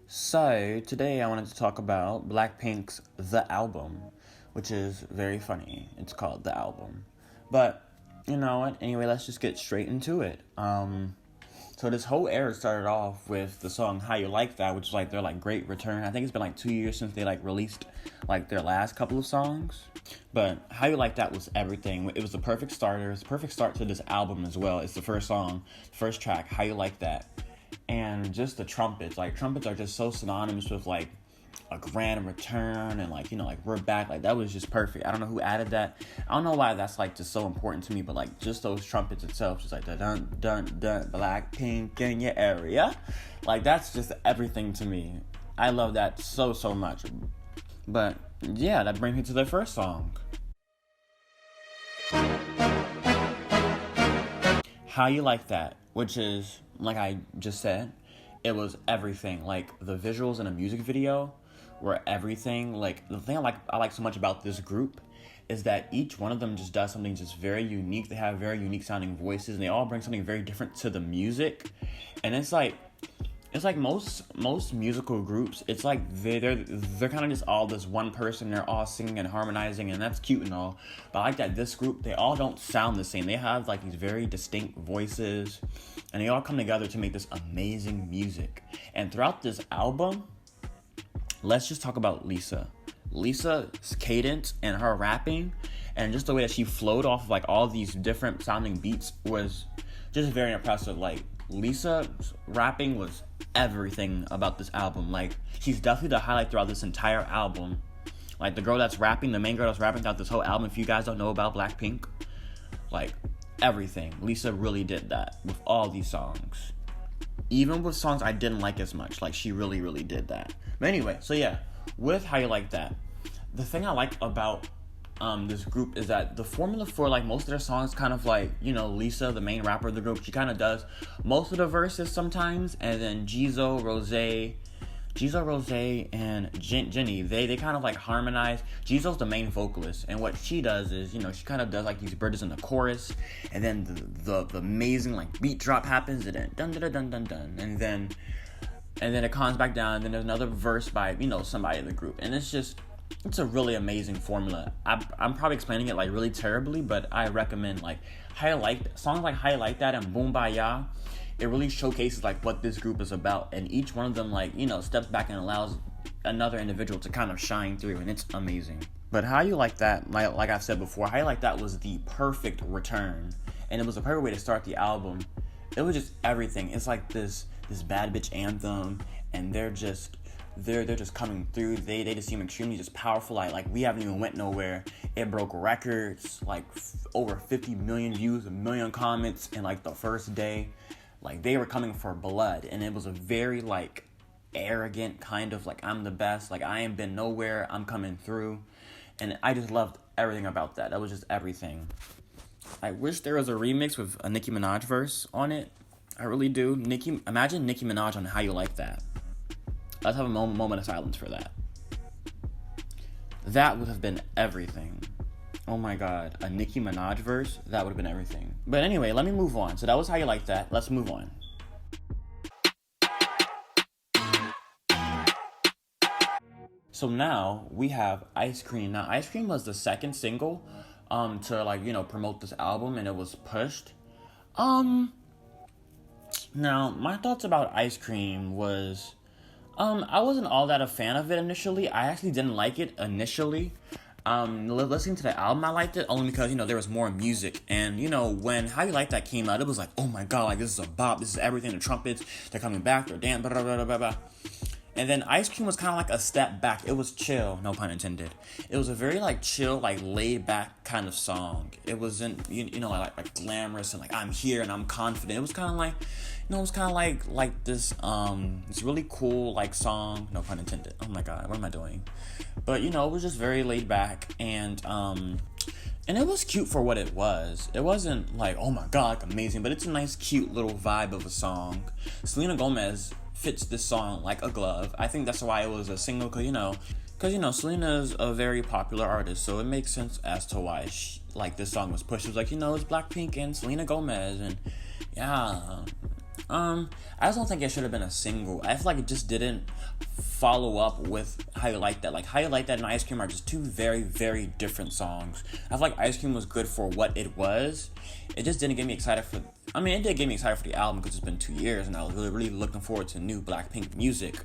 So, today I wanted to talk about Blackpink's The Album, which is very funny. It's called The Album. But, you know what? Anyway, let's just get straight into it. So this whole era started off with the song How You Like That, which is their great return. I think it's been 2 years since they released their last couple of songs. But How You Like That was everything. It was the perfect starter. It's the perfect start to this album as well. It's the first song, first track, How You Like That. And just the trumpets. Trumpets are just so synonymous with a grand return and we're back. That was just perfect. I don't know who added that. I don't know why that's just so important to me, but just those trumpets itself, just dun dun dun, Blackpink in your area. That's just everything to me. I love that so much. But yeah, that brings me to their first song, How You Like That, which is, like I just said, it was everything. The visuals in a music video were everything. The thing I like so much about this group is that each one of them just does something just very unique. They have very unique sounding voices, and they all bring something very different to the music. And it's most musical groups, it's they're kind of just all this one person. They're all singing and harmonizing, and that's cute and all. But I like that this group, they all don't sound the same. They have these very distinct voices, and they all come together to make this amazing music. And throughout this album, let's just talk about Lisa. Lisa's cadence and her rapping, and just the way that she flowed off of all these different sounding beats was just very impressive. Lisa's rapping was everything about this album. She's definitely the highlight throughout this entire album. The girl that's rapping, the main girl that's rapping throughout this whole album, if you guys don't know about Blackpink, everything. Lisa really did that with all these songs. Even with songs I didn't like as much, she really did that. But anyway, so yeah, with How You Like That, the thing I like about this group is that the formula for most of their songs kind of Lisa, the main rapper of the group, she kind of does most of the verses sometimes, and then Jisoo, Rose, and Jenny, they kind of harmonize. Jisoo's the main vocalist, and what she does is, she kind of does these bridges in the chorus, and then the amazing beat drop happens, and then dun dun dun dun dun, and then it calms back down, and then there's another verse by somebody in the group, and it's a really amazing formula. I'm probably explaining it really terribly, but I recommend songs like How You Like That and Boom Ba Ya. It really showcases what this group is about, and each one of them steps back and allows another individual to kind of shine through, and it's amazing. But How You Like That, like I've said before, How You Like That was the perfect return, and it was a perfect way to start the album. It was just everything. It's this bad bitch anthem, and they're just coming through. They just seem extremely just powerful. We haven't even went nowhere. It broke records, over 50 million views, 1 million comments in the first day. They were coming for blood, and it was a very arrogant kind of I'm the best, I ain't been nowhere, I'm coming through. And I just loved everything about that. That was just everything. I wish there was a remix with a Nicki Minaj verse on it. I really do. Imagine Nicki Minaj on How You Like That. Let's have a moment of silence for that. That would have been everything. Oh my god, a Nicki Minaj verse? That would have been everything. But anyway, let me move on. So that was How You Like That. Let's move on. So now we have Ice Cream. Now Ice Cream was the second single to promote this album, and it was pushed. Now my thoughts about Ice Cream was I wasn't all that a fan of it initially. I actually didn't like it initially. Listening to the album, I liked it only because, there was more music. And, when How You Like That came out, it was oh my god, this is a bop, this is everything. The trumpets, they're coming back, they're dancing, blah, blah, blah, blah, blah. And then Ice Cream was kind of a step back. It was chill, no pun intended. It was a very chill, laid back kind of song. It wasn't, glamorous and I'm here and I'm confident. It was kind of it was kind of this really cool song, no pun intended. Oh my god, what am I doing? But it was just very laid back, and it was cute for what it was. It wasn't oh my god, amazing, but it's a nice cute little vibe of a song. Selena Gomez fits this song like a glove. I think that's why it was a single, because Selena's a very popular artist, so it makes sense as to why this song was pushed. It was it's Blackpink and Selena Gomez, and yeah. I just don't think it should have been a single. I feel like it just didn't follow up with How You Like That. Like How You Like That and Ice Cream are just two very, very different songs. I feel like Ice Cream was good for what it was. It just didn't get me excited for, I mean, it did get me excited for the album because it's been 2 years and I was really, really looking forward to new Blackpink music.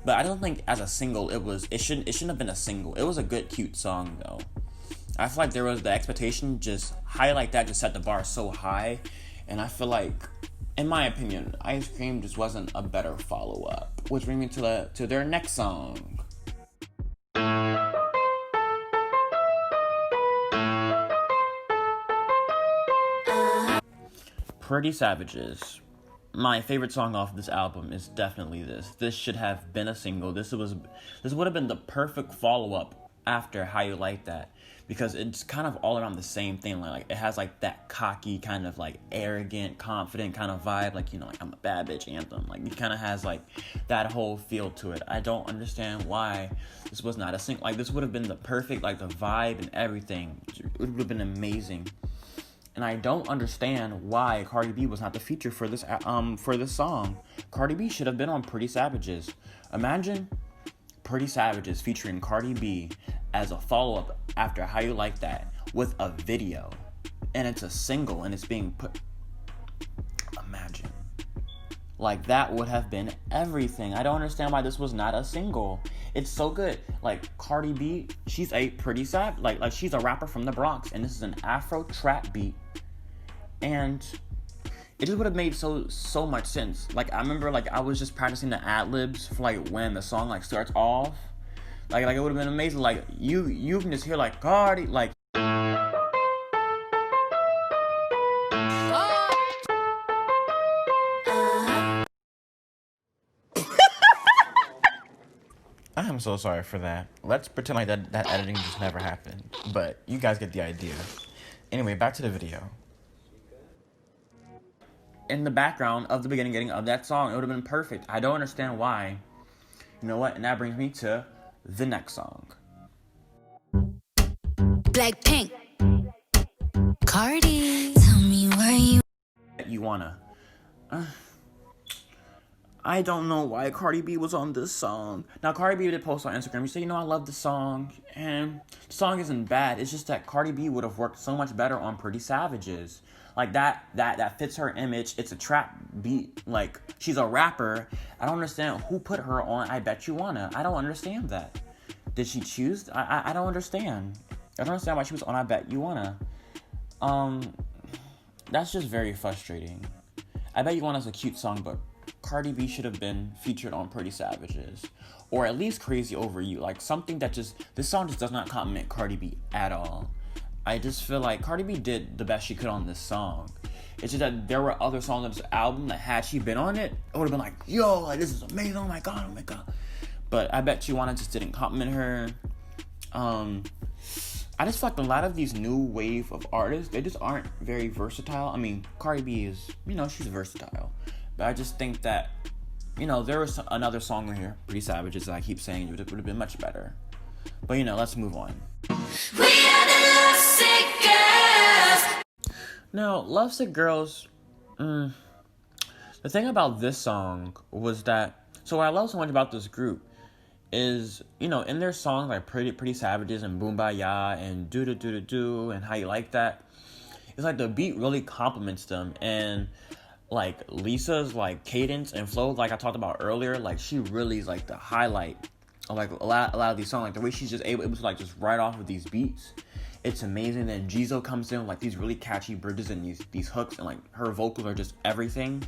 But I don't think as a single it shouldn't have been a single. It was a good, cute song though. I feel like there was the expectation, just How You Like That just set the bar so high, and I feel like, in my opinion, Ice Cream just wasn't a better follow-up. Which brings me to their next song. Pretty Savages. My favorite song off this album is definitely this. This should have been a single. This would have been the perfect follow-up after How You Like That, because it's kind of all around the same thing. Like it has like that cocky kind of like arrogant, confident kind of vibe, like, you know, like I'm a bad bitch anthem. Like it kind of has like that whole feel to it. I don't understand why this was not a single. Like this would have been the perfect, like the vibe and everything. It would have been amazing. And I don't understand why Cardi B was not the feature for this song. Cardi B should have been on Pretty Savages. Imagine Pretty Savages featuring Cardi B as a follow-up after How You Like That with a video. And it's a single and it's being put... Imagine. Like, that would have been everything. I don't understand why this was not a single. It's so good. Like, Cardi B, she's a pretty savage. Like she's a rapper from the Bronx, and this is an Afro trap beat. And it just would have made so much sense. Like, I remember, like, I was just practicing the ad-libs for, like, when the song, like, starts off. Like it would have been amazing. Like, you can just hear, like, Cardi, like... I am so sorry for that. Let's pretend like that editing just never happened. But you guys get the idea. Anyway, back to the video. In the background of the beginning of that song, it would have been perfect. I don't understand why. You know what? And that brings me to the next song. Blackpink. Cardi. Tell me where you wanna. I don't know why Cardi B was on this song. Now, Cardi B did post on Instagram. She said, you know, I love the song. And the song isn't bad. It's just that Cardi B would have worked so much better on Pretty Savages. Like, that fits her image. It's a trap beat. Like, she's a rapper. I don't understand who put her on I Bet You Wanna. I don't understand that. Did she choose? I don't understand. I don't understand why she was on I Bet You Wanna. That's just very frustrating. I Bet You Wanna's a cute song, but Cardi B should have been featured on Pretty Savages. Or at least Crazy Over You. Like, something that just... This song just does not compliment Cardi B at all. I just feel like Cardi B did the best she could on this song. It's just that there were other songs on this album that had she been on it, it would have been like, yo, like, this is amazing, oh my god. But I Bet You Wanna just didn't compliment her. I just feel like a lot of these new wave of artists, they just aren't very versatile. I mean, Cardi B is, you know, she's versatile. But I just think that, you know, there was another song in here, Pretty Savages, that I keep saying it would have been much better. But, you know, let's move on. We are the Lovesick Girls. Now, Lovesick Girls, the thing about this song was that, so what I love so much about this group is, you know, in their songs like Pretty Savages and Boom Ba Ya and Do Do Do Do Do and How You Like That, it's like the beat really complements them. And like Lisa's like cadence and flow, like I talked about earlier, like she really is like the highlight of like a lot of these songs. Like the way she's just able to like just ride off with these beats, it's amazing. Then Jisoo comes in with like these really catchy bridges and these hooks, and like her vocals are just everything.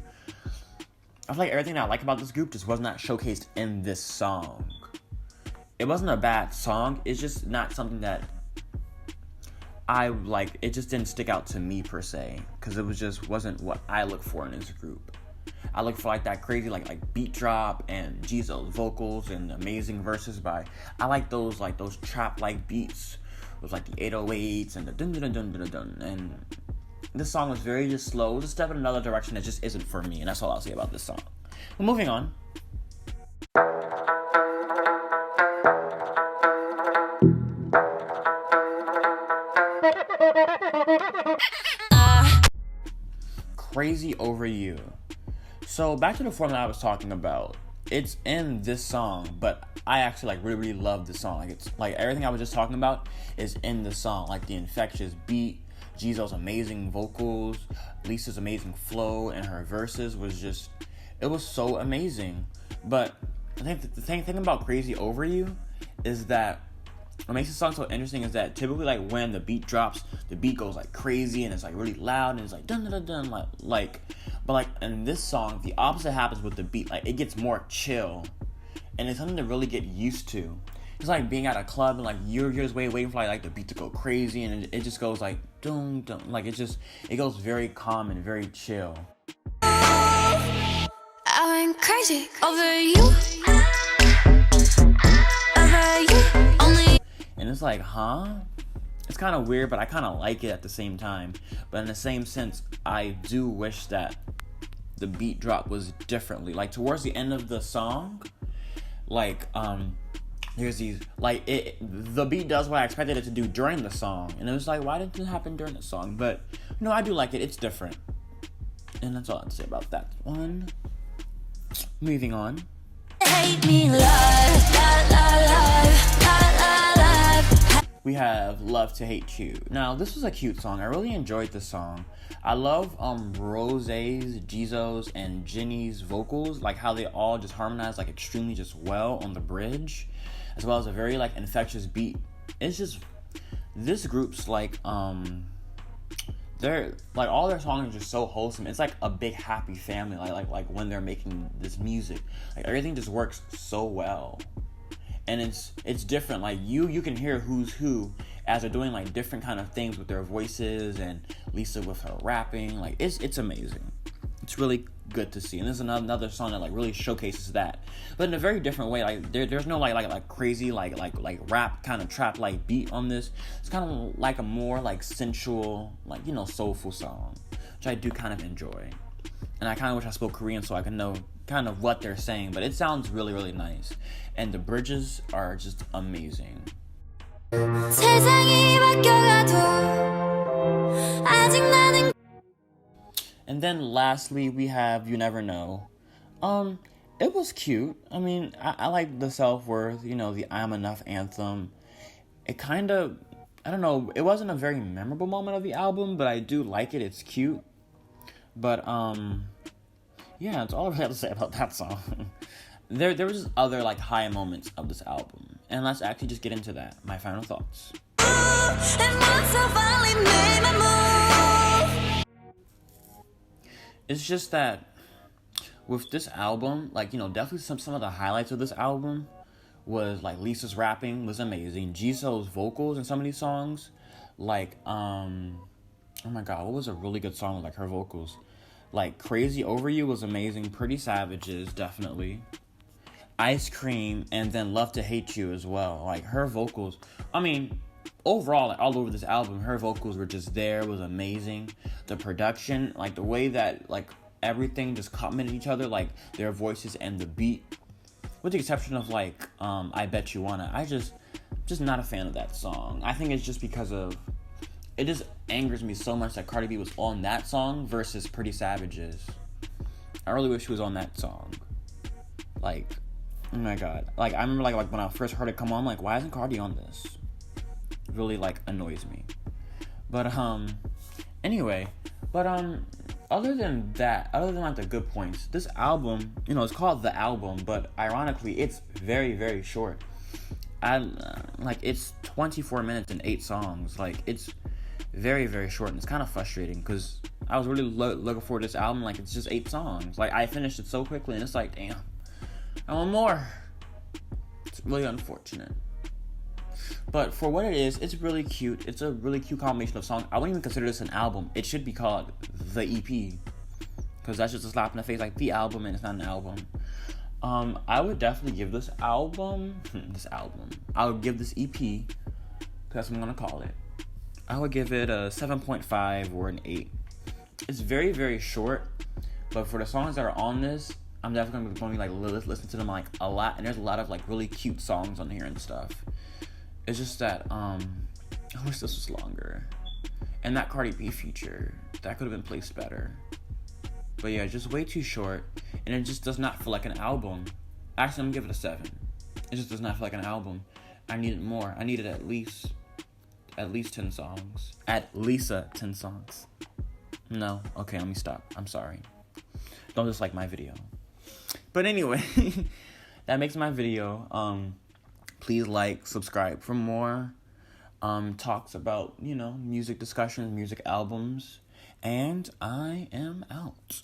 I feel like everything that I like about this group just was not showcased in this song. It wasn't a bad song, it's just not something that I like. It just didn't stick out to me per se, because it wasn't what I look for in this group. I look for like that crazy like beat drop and Jisoo's vocals and amazing verses by. I like those trap like beats with like the 808s and the dun dun dun dun dun. And this song was very just slow. It was a step in another direction that just isn't for me, and that's all I'll say about this song. But moving on. Crazy Over You. So back to the formula I was talking about. it's in this song, but I actually like really love the song. Like it's like everything I was just talking about is in the song. Like the infectious beat, Jisoo's amazing vocals, Lisa's amazing flow, and her verses was just, it was so amazing. But I think the thing about Crazy Over You is that what makes this song so interesting is that typically like when the beat drops, the beat goes like crazy and it's like really loud and it's like dun dun dun dun but like in this song the opposite happens with the beat. Like it gets more chill and it's something to really get used to. It's like being at a club and like you're just waiting for like the beat to go crazy and it just goes like dun dun, like it goes very calm and very chill. I went crazy over you. Only. And it's like, huh? It's kind of weird, but I kind of like it at the same time. But in the same sense, I do wish that the beat drop was differently. Like towards the end of the song, like there's these like the beat does what I expected it to do during the song, and it was like, why didn't it happen during the song? But no, I do like it. It's different, and that's all I have to say about that one. Moving on. Hate me, love, love. We have Love to Hate You. Now, this was a cute song. I really enjoyed this song. I love Rose's, Jisoo's, and Jennie's vocals, like how they all just harmonize like extremely just well on the bridge, as well as a very like infectious beat. It's just, this group's like they're like, all their songs are just so wholesome. It's like a big happy family, like when they're making this music. Like everything just works so well. And it's different. Like you can hear who's who as they're doing like different kind of things with their voices, and Lisa with her rapping. Like it's amazing. It's really good to see. And this is another song that like really showcases that, but in a very different way. Like there's no like crazy like rap kind of trap like beat on this. It's kind of like a more like sensual, like, you know, soulful song, which I do kind of enjoy. And I kind of wish I spoke Korean so I could know kind of what they're saying, but it sounds really, really nice. And the bridges are just amazing. And then lastly, we have You Never Know. It was cute. I mean, I like the self-worth, you know, the I'm Enough anthem. It kind of, I don't know, it wasn't a very memorable moment of the album, but I do like it. It's cute. But, yeah, that's all I have to say about that song. There was just other, like, high moments of this album. And let's actually just get into that. My final thoughts. It's just that with this album, like, you know, definitely some of the highlights of this album was, like, Lisa's rapping was amazing. Jisoo's vocals in some of these songs, like, oh my god, what was a really good song with, like, her vocals? Like, Crazy Over You was amazing. Pretty Savages, definitely. Ice Cream, and then Love to Hate You as well. Like, her vocals, I mean, overall, like, all over this album, her vocals were just there. It was amazing. The production, like, the way that, like, everything just complemented each other, like, their voices and the beat, with the exception of, like, I Bet You Wanna. I just not a fan of that song. I think it's just because of, it just angers me so much that Cardi B was on that song versus Pretty Savages. I really wish she was on that song. Like, oh my god. Like, I remember, like when I first heard it come on, I'm like, why isn't Cardi on this? It really, like, annoys me. But, anyway. But, other than that, other than, like, the good points, this album, you know, it's called The Album, but ironically, it's very, very short. Like, it's 24 minutes and 8 songs. Like, it's very, very short, and it's kind of frustrating, because I was really looking forward to this album. Like, it's just 8 songs. Like, I finished it so quickly, and it's like, damn, I want more. It's really unfortunate. But for what it is, it's really cute. It's a really cute combination of songs. I wouldn't even consider this an album. It should be called The EP, because that's just a slap in the face, like the album, and it's not an album. I would definitely give this album, I would give this EP, because that's what I'm going to call it, I would give it a 7.5 or an 8. It's very, very short, but for the songs that are on this, I'm definitely going to be like listen to them like a lot, and there's a lot of like really cute songs on here and stuff. It's just that I wish this was longer, and that Cardi B feature, that could have been placed better. But yeah, just way too short, and it just does not feel like an album. Actually, I'm gonna give it a 7. It just does not feel like an album. I needed more. I needed at least 10 songs. At Lisa 10 songs. No. Okay, let me stop. I'm sorry. Don't dislike my video. But anyway, that makes my video. Please like, subscribe for more talks about, music discussions, music albums. And I am out.